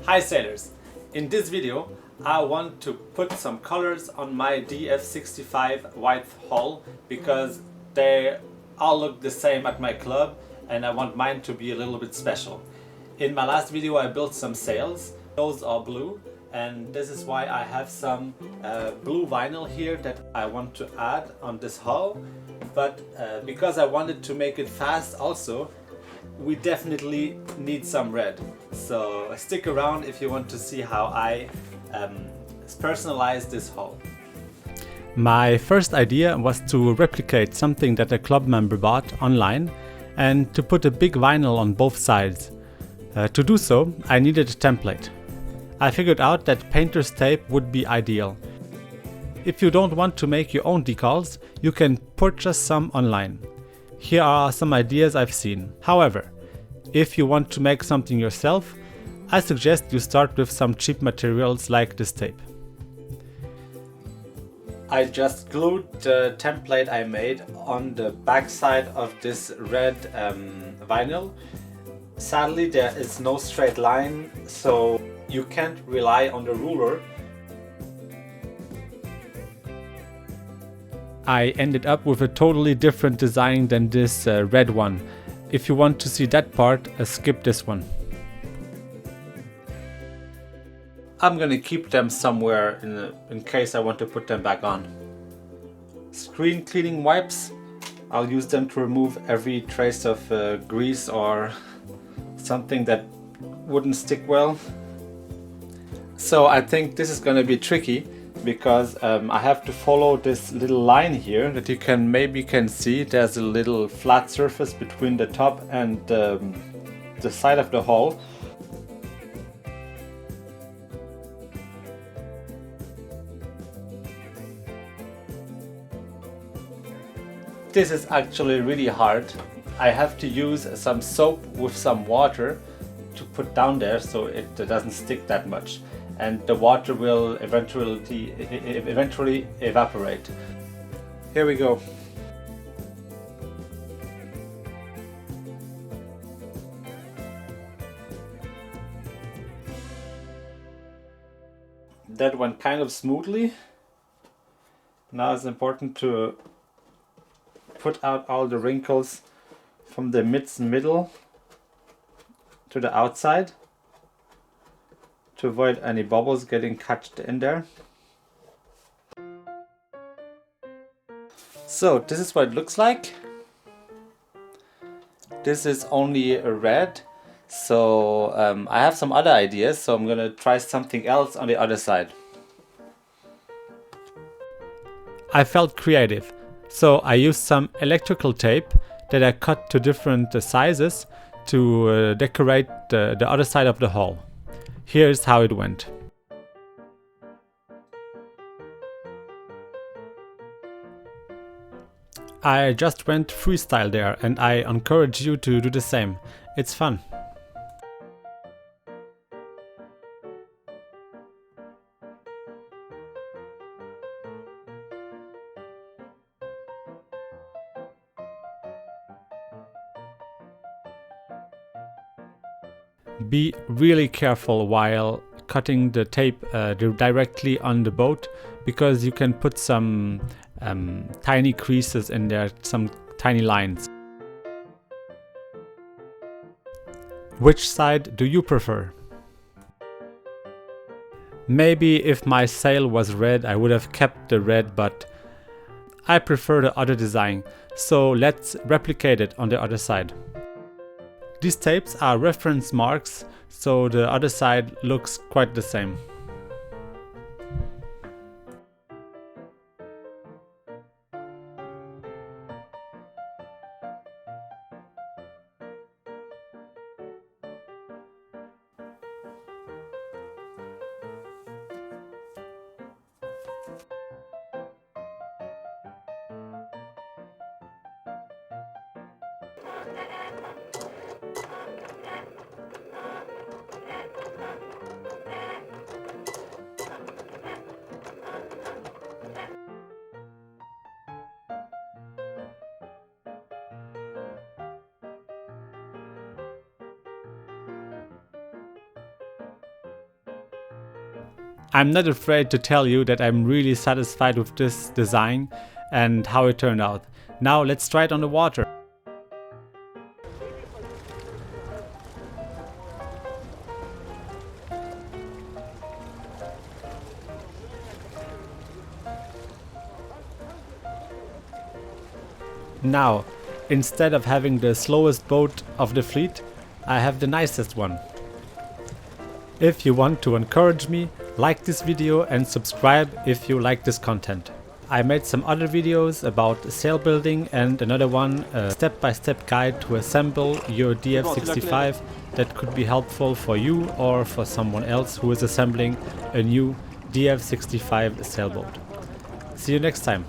Hi sailors! In this video I want to put some colors on my DF65 white hull because they all look the same at my club and I want mine to be a little bit special. In my last video I built some sails. Those are blue and this is why I have some blue vinyl here that I want to add on this hull. But because I wanted to make it fast also, we definitely need some red. So stick around if you want to see how I personalize this hull. My first idea was to replicate something that a club member bought online and to put a big vinyl on both sides. To do so, I needed a template. I figured out that painter's tape would be ideal. If you don't want to make your own decals, you can purchase some online. Here are some ideas I've seen. However, if you want to make something yourself, I suggest you start with some cheap materials like this tape. I just glued the template I made on the back side of this red vinyl. Sadly, there is no straight line, so you can't rely on the ruler. I ended up with a totally different design than this red one. If you want to see that part, skip this one. I'm gonna keep them somewhere in case I want to put them back on. Screen cleaning wipes. I'll use them to remove every trace of grease or something that wouldn't stick well. So I think this is gonna be tricky because I have to follow this little line here that you can see. There's a little flat surface between the top and the side of the hull. This is actually really hard. I have to use some soap with some water to put down there so it doesn't stick that much. And the water will eventually evaporate. Here we go. That went kind of smoothly. Now it's important to put out all the wrinkles from the middle to the outside, to avoid any bubbles getting catched in there. So this is what it looks like. This is only a red, so I have some other ideas, so I'm gonna try something else on the other side. I felt creative, so I used some electrical tape that I cut to different sizes to decorate the other side of the hull. Here's how it went. I just went freestyle there and I encourage you to do the same. It's fun. Be really careful while cutting the tape directly on the boat, because you can put some tiny creases in there, some tiny lines. Which side do you prefer? Maybe if my sail was red I would have kept the red, but I prefer the other design, so let's replicate it on the other side. These tapes are reference marks, so the other side looks quite the same. I'm not afraid to tell you that I'm really satisfied with this design and how it turned out. Now let's try it on the water. Now, instead of having the slowest boat of the fleet, I have the nicest one. If you want to encourage me, like this video and subscribe if you like this content. I made some other videos about sail building and another one, a step-by-step guide to assemble your DF65 that could be helpful for you or for someone else who is assembling a new DF65 sailboat. See you next time.